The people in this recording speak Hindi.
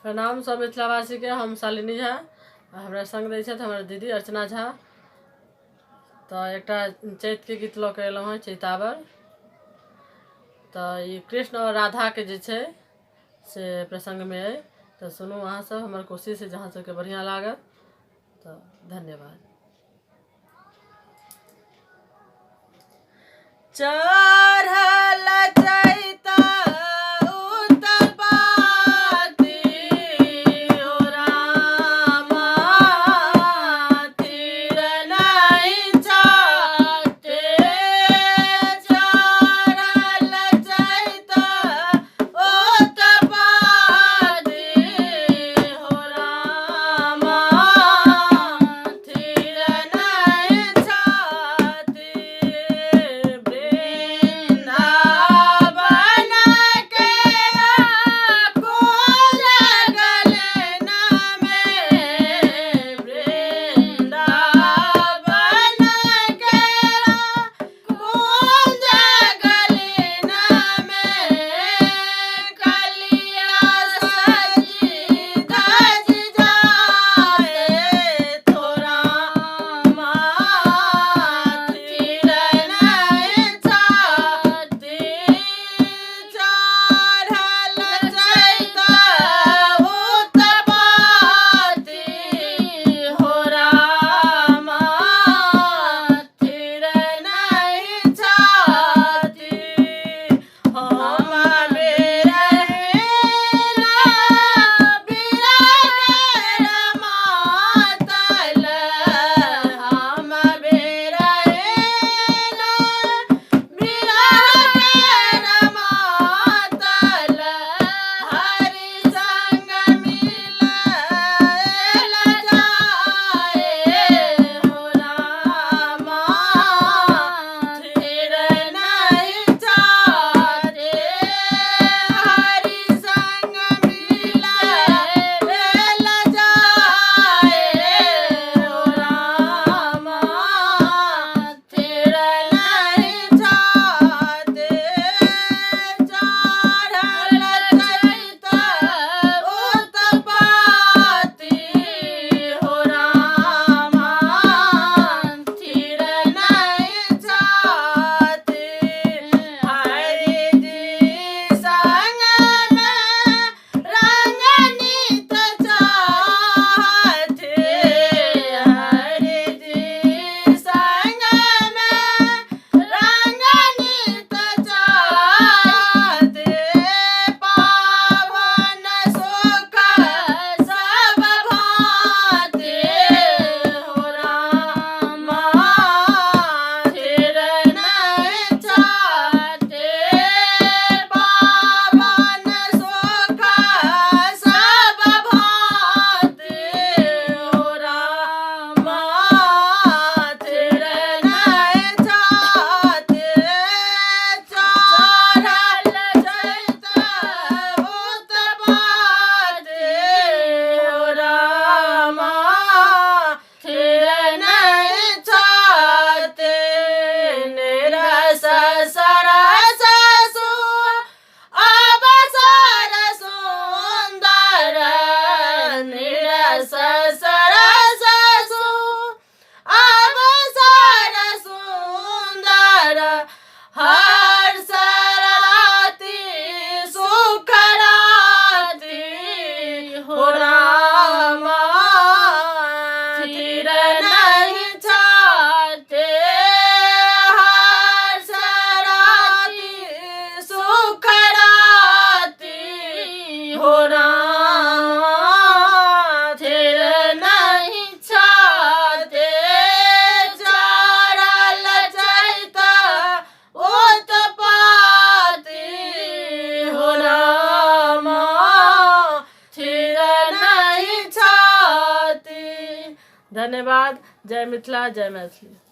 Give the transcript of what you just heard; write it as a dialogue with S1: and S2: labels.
S1: प्रणाम सब मिथिलावासी के। हम शालिनी झा, हमरा संग दै छथि हमर दीदी अर्चना झा। तो एक चैत के गीत लऽ के एलहुँ हैं, चैतावर। तो ये कृष्ण और राधा के जे छै से प्रसंग में है। तो सुनू अहाँ सब, हमर कोशिश है जहाँ सबके बढ़िया लागत। तो धन्यवाद। चढ़ल चैता धन्यवाद। जय मिथिला, जय मैथिली।